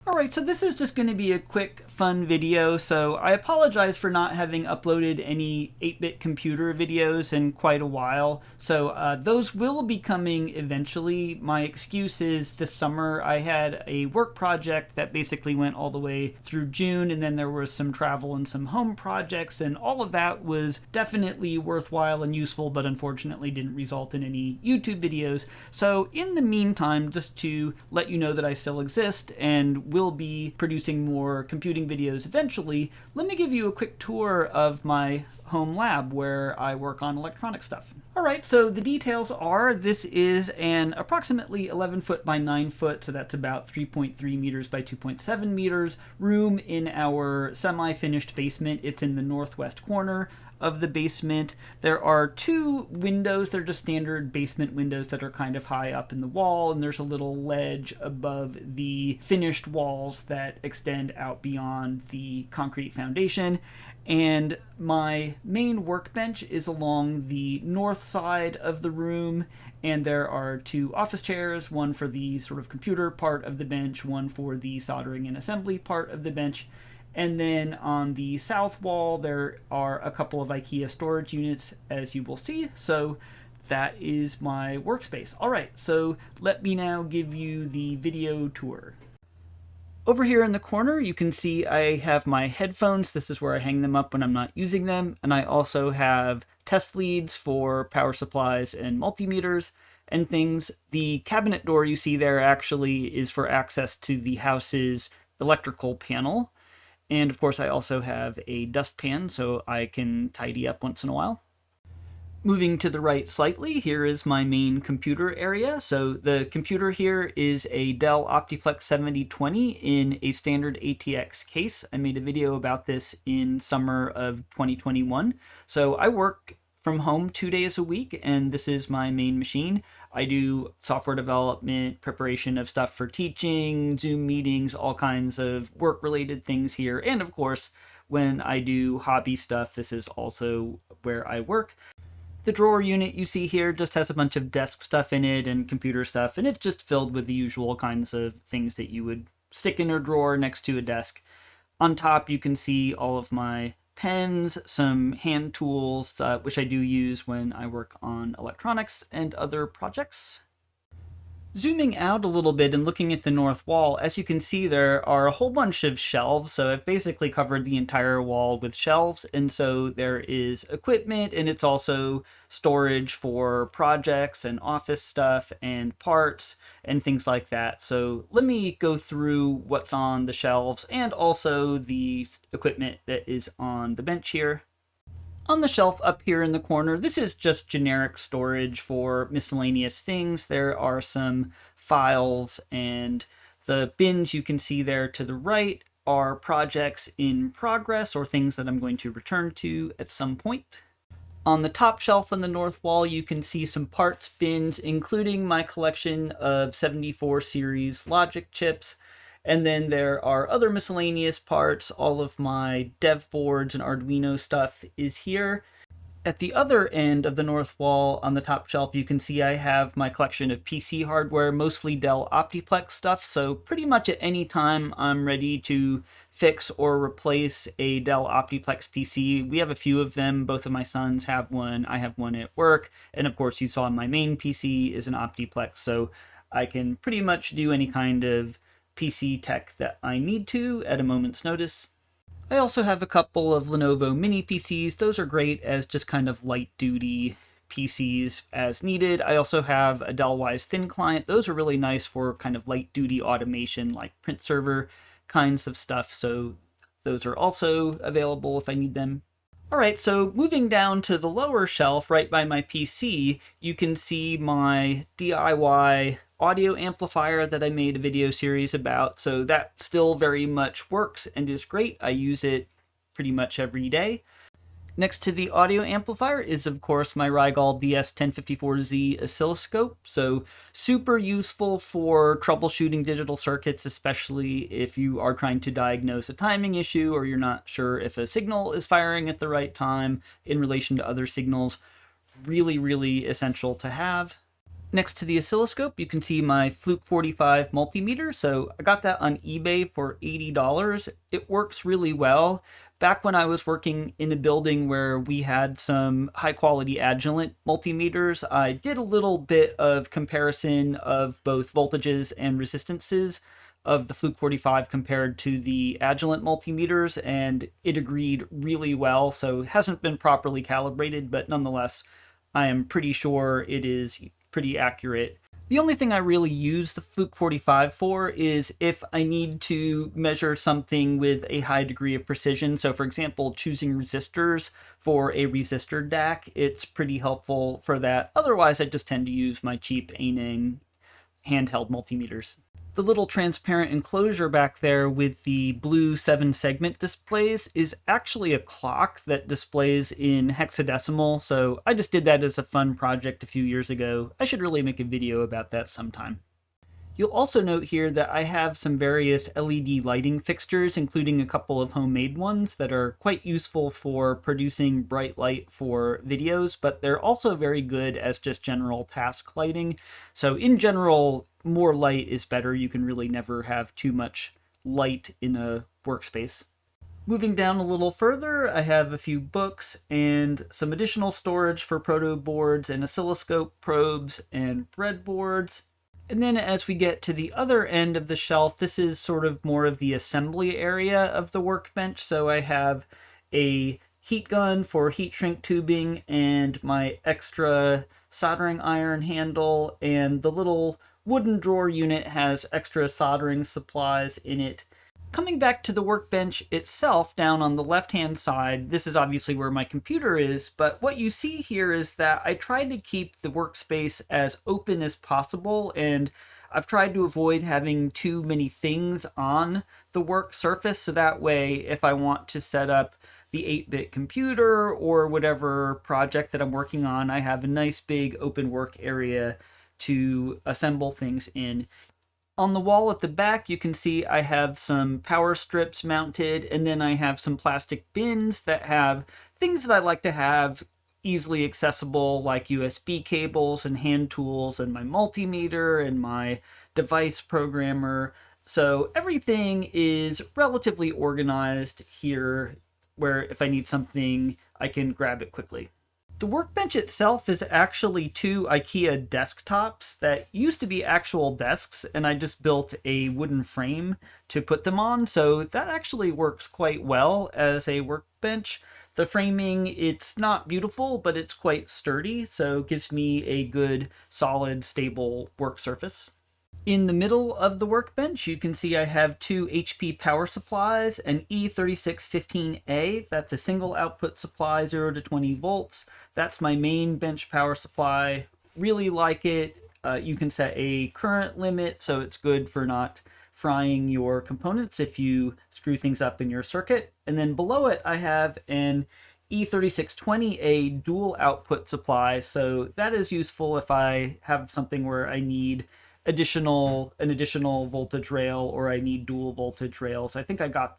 Alright, so this is just going to be a quick, fun video, so I apologize for not having uploaded any 8-bit computer videos in quite a while. So those will be coming eventually. My excuse is this summer I had a work project that basically went all the way through June, and then there was some travel and some home projects, and all of that was definitely worthwhile and useful, but unfortunately didn't result in any YouTube videos. So in the meantime, just to let you know that I still exist and will be producing more computing videos eventually, let me give you a quick tour of my home lab where I work on electronic stuff. Alright, so the details are this is an approximately 11 foot by 9 foot, so that's about 3.3 meters by 2.7 meters, room in our semi-finished basement. It's in the northwest corner of the basement. There are two windows. They're just standard basement windows that are kind of high up in the wall, and there's a little ledge above the finished walls that extend out beyond the concrete foundation. And my main workbench is along the north side of the room, and there are two office chairs, one for the sort of computer part of the bench, one for the soldering and assembly part of the bench. And then on the south wall, there are a couple of IKEA storage units, as you will see. So that is my workspace. All right, so let me now give you the video tour. Over here in the corner, you can see I have my headphones. This is where I hang them up when I'm not using them. And I also have test leads for power supplies and multimeters and things. The cabinet door you see there actually is for access to the house's electrical panel. And of course, I also have a dustpan, so I can tidy up once in a while. Moving to the right slightly, here is my main computer area. So the computer here is a Dell Optiplex 7020 in a standard ATX case. I made a video about this in summer of 2021. So I work from home 2 days a week, and this is my main machine. I do software development, preparation of stuff for teaching, Zoom meetings, all kinds of work-related things here. And of course, when I do hobby stuff, this is also where I work. The drawer unit you see here just has a bunch of desk stuff in it and computer stuff, and it's just filled with the usual kinds of things that you would stick in a drawer next to a desk. On top, you can see all of my pens, some hand tools, which I do use when I work on electronics and other projects. Zooming out a little bit and looking at the north wall, as you can see there are a whole bunch of shelves, so I've basically covered the entire wall with shelves, and so there is equipment, and it's also storage for projects and office stuff and parts and things like that. So let me go through what's on the shelves and also the equipment that is on the bench here. On the shelf up here in the corner, this is just generic storage for miscellaneous things. There are some files, and the bins you can see there to the right are projects in progress or things that I'm going to return to at some point. On the top shelf on the north wall, you can see some parts bins, including my collection of 74 series logic chips. And then there are other miscellaneous parts. All of my dev boards and Arduino stuff is here. At the other end of the north wall on the top shelf, you can see I have my collection of PC hardware, mostly Dell Optiplex stuff. So pretty much at any time I'm ready to fix or replace a Dell Optiplex PC. We have a few of them. Both of my sons have one. I have one at work. And of course, you saw my main PC is an Optiplex. So I can pretty much do any kind of PC tech that I need to at a moment's notice. I also have a couple of Lenovo mini PCs. Those are great as just kind of light-duty PCs as needed. I also have a Dell Wise Thin Client. Those are really nice for kind of light-duty automation like print server kinds of stuff, so those are also available if I need them. Alright, so moving down to the lower shelf right by my PC, you can see my DIY audio amplifier that I made a video series about, so that still very much works and is great. I use it pretty much every day. Next to the audio amplifier is, of course, my Rigol DS1054Z oscilloscope, so super useful for troubleshooting digital circuits, especially if you are trying to diagnose a timing issue or you're not sure if a signal is firing at the right time in relation to other signals. Really, really essential to have. Next to the oscilloscope, you can see my Fluke 45 multimeter. So I got that on eBay for $80. It works really well. Back when I was working in a building where we had some high quality Agilent multimeters, I did a little bit of comparison of both voltages and resistances of the Fluke 45 compared to the Agilent multimeters, and it agreed really well. So it hasn't been properly calibrated, but nonetheless, I am pretty sure it is pretty accurate. The only thing I really use the Fluke 45 for is if I need to measure something with a high degree of precision. So, for example, choosing resistors for a resistor DAC, it's pretty helpful for that. Otherwise, I just tend to use my cheap Aneng handheld multimeters. The little transparent enclosure back there with the blue 7-segment displays is actually a clock that displays in hexadecimal, so I just did that as a fun project a few years ago. I should really make a video about that sometime. You'll also note here that I have some various LED lighting fixtures, including a couple of homemade ones that are quite useful for producing bright light for videos, but they're also very good as just general task lighting. So in general, more light is better. You can really never have too much light in a workspace. Moving down a little further, I have a few books and some additional storage for proto boards and oscilloscope probes and breadboards. And then as we get to the other end of the shelf, this is sort of more of the assembly area of the workbench. So I have a heat gun for heat shrink tubing and my extra soldering iron handle, and the little wooden drawer unit has extra soldering supplies in it. Coming back to the workbench itself, down on the left-hand side, this is obviously where my computer is, but what you see here is that I tried to keep the workspace as open as possible, and I've tried to avoid having too many things on the work surface, so that way if I want to set up the 8-bit computer or whatever project that I'm working on, I have a nice big open work area to assemble things in. On the wall at the back, you can see I have some power strips mounted, and then I have some plastic bins that have things that I like to have easily accessible, like USB cables and hand tools and my multimeter and my device programmer. So everything is relatively organized here, where if I need something, I can grab it quickly. The workbench itself is actually two IKEA desktops that used to be actual desks, and I just built a wooden frame to put them on, so that actually works quite well as a workbench. The framing, it's not beautiful, but it's quite sturdy, so it gives me a good, solid, stable work surface. In the middle of the workbench, you can see I have two HP power supplies, an E3615A, that's a single output supply, 0 to 20 volts. That's my main bench power supply. Really like it. You can set a current limit, so it's good for not frying your components if you screw things up in your circuit. And then below it, I have an E3620A dual output supply, so that is useful if I have something where I need an additional voltage rail, or I need dual voltage rails. I think I got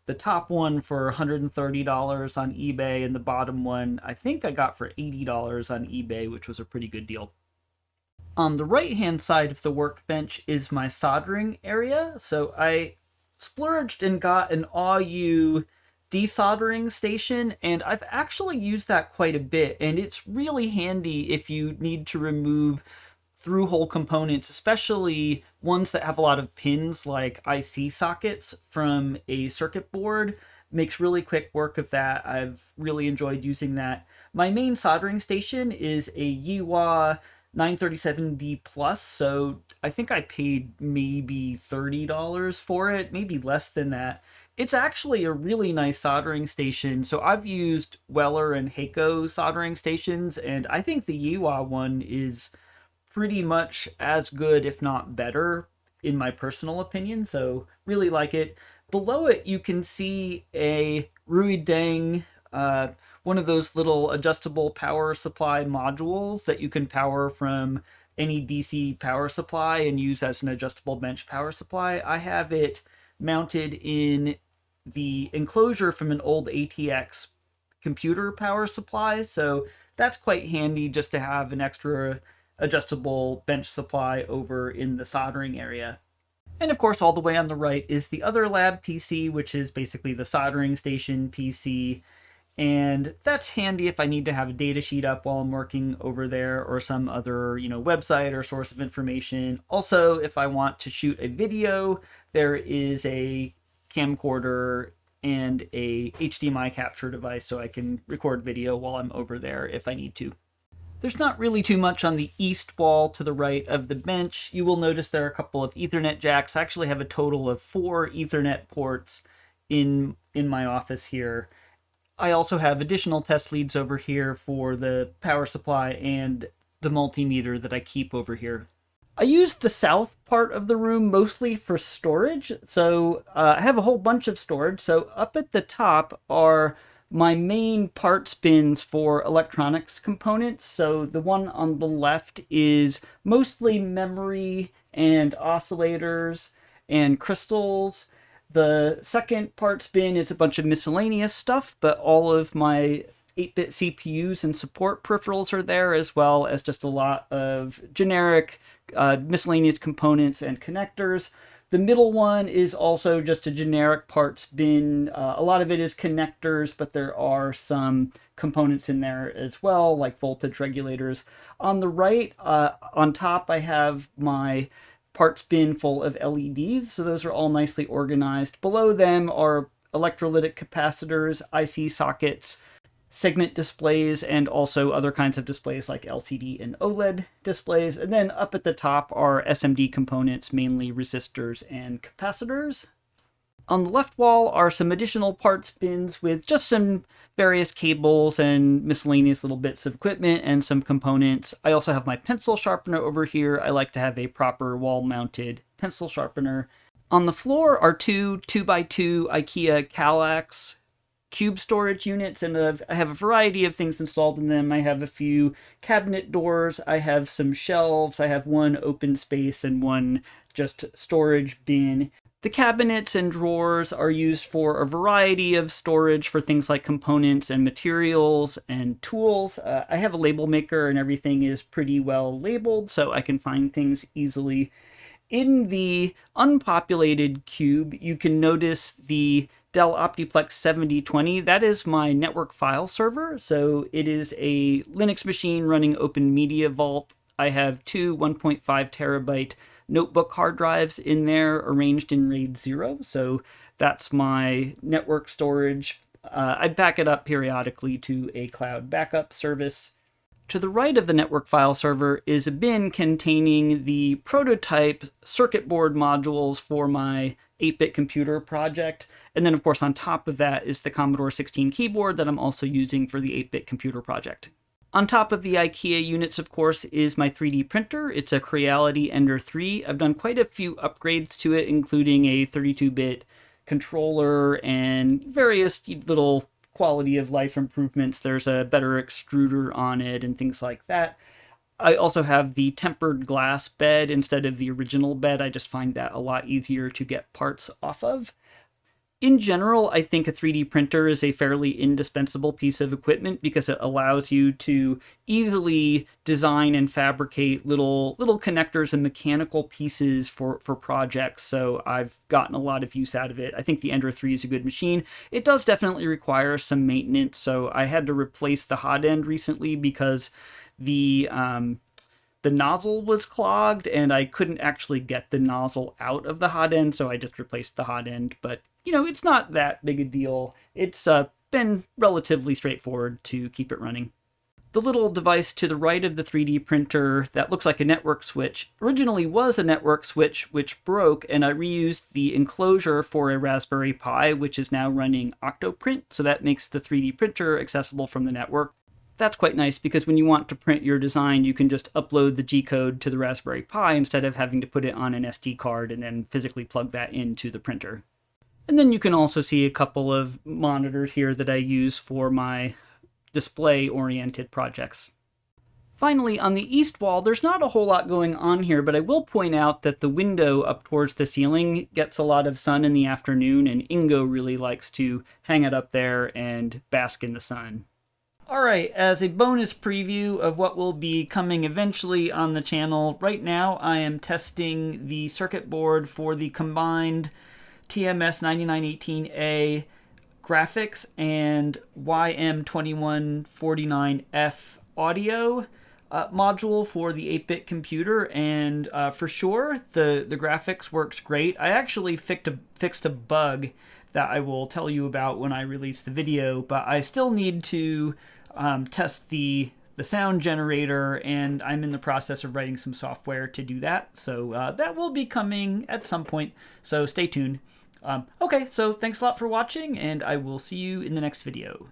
the top one for $130 on eBay, and the bottom one I think I got for $80 on eBay, which was a pretty good deal. On the right-hand side of the workbench is my soldering area. So I splurged and got an AU desoldering station, and I've actually used that quite a bit, and it's really handy if you need to remove through-hole components, especially ones that have a lot of pins like IC sockets from a circuit board. Makes really quick work of that. I've really enjoyed using that. My main soldering station is a Yiwa 937D Plus, so I think I paid maybe $30 for it, maybe less than that. It's actually a really nice soldering station. So I've used Weller and Heiko soldering stations, and I think the Yiwa one is pretty much as good, if not better, in my personal opinion. So really like it. Below it, you can see a Ruideng, one of those little adjustable power supply modules that you can power from any DC power supply and use as an adjustable bench power supply. I have it mounted in the enclosure from an old ATX computer power supply, so that's quite handy just to have an extra adjustable bench supply over in the soldering area. And of course, all the way on the right is the other lab PC, which is basically the soldering station PC. And that's handy if I need to have a data sheet up while I'm working over there, or some other, website or source of information. Also, if I want to shoot a video, there is a camcorder and a HDMI capture device, so I can record video while I'm over there if I need to. There's not really too much on the east wall to the right of the bench. You will notice there are a couple of Ethernet jacks. I actually have a total of 4 Ethernet ports in my office here. I also have additional test leads over here for the power supply and the multimeter that I keep over here. I use the south part of the room mostly for storage, so I have a whole bunch of storage. So up at the top are my main parts bins for electronics components. So the one on the left is mostly memory and oscillators and crystals. The second parts bin is a bunch of miscellaneous stuff, but all of my 8-bit CPUs and support peripherals are there, as well as just a lot of generic miscellaneous components and connectors. The middle one is also just a generic parts bin. A lot of it is connectors, but there are some components in there as well, like voltage regulators. On the right, on top, I have my parts bin full of LEDs, so those are all nicely organized. Below them are electrolytic capacitors, IC sockets, segment displays, and also other kinds of displays like LCD and OLED displays. And then up at the top are SMD components, mainly resistors and capacitors. On the left wall are some additional parts bins with just some various cables and miscellaneous little bits of equipment and some components. I also have my pencil sharpener over here. I like to have a proper wall-mounted pencil sharpener. On the floor are 2 2x2 IKEA Kallax cube storage units, and I have a variety of things installed in them. I have a few cabinet doors, I have some shelves, I have one open space and one just storage bin. The cabinets and drawers are used for a variety of storage for things like components and materials and tools. I have a label maker and everything is pretty well labeled, so I can find things easily. In the unpopulated cube, you can notice the Dell Optiplex 7020. That is my network file server. So it is a Linux machine running Open Media Vault. I have 2 1.5 terabyte notebook hard drives in there arranged in RAID 0. So that's my network storage. I back it up periodically to a cloud backup service. To the right of the network file server is a bin containing the prototype circuit board modules for my 8-bit computer project. And then, of course, on top of that is the Commodore 16 keyboard that I'm also using for the 8-bit computer project. On top of the IKEA units, of course, is my 3D printer. It's a Creality Ender 3. I've done quite a few upgrades to it, including a 32-bit controller and various little quality of life improvements. There's a better extruder on it and things like that. I also have the tempered glass bed instead of the original bed. I just find that a lot easier to get parts off of. In general, I think a 3D printer is a fairly indispensable piece of equipment because it allows you to easily design and fabricate little connectors and mechanical pieces for projects. So I've gotten a lot of use out of it. I think the Ender 3 is a good machine. It does definitely require some maintenance. So I had to replace the hot end recently because the nozzle was clogged and I couldn't actually get the nozzle out of the hot end, so I just replaced the hot end. But, it's not that big a deal. It's been relatively straightforward to keep it running. The little device to the right of the 3D printer that looks like a network switch originally was a network switch which broke, and I reused the enclosure for a Raspberry Pi, which is now running Octoprint, so that makes the 3D printer accessible from the network. That's quite nice because when you want to print your design, you can just upload the G-code to the Raspberry Pi instead of having to put it on an SD card and then physically plug that into the printer. And then you can also see a couple of monitors here that I use for my display-oriented projects. Finally, on the east wall, there's not a whole lot going on here, but I will point out that the window up towards the ceiling gets a lot of sun in the afternoon, and Ingo really likes to hang it up there and bask in the sun. Alright, as a bonus preview of what will be coming eventually on the channel, right now I am testing the circuit board for the combined TMS 9918A graphics and YM2149F audio module for the 8-bit computer, and for sure the graphics works great. I actually fixed a bug that I will tell you about when I release the video, but I still need to test the sound generator, and I'm in the process of writing some software to do that. So that will be coming at some point, so stay tuned. Okay, so thanks a lot for watching, and I will see you in the next video.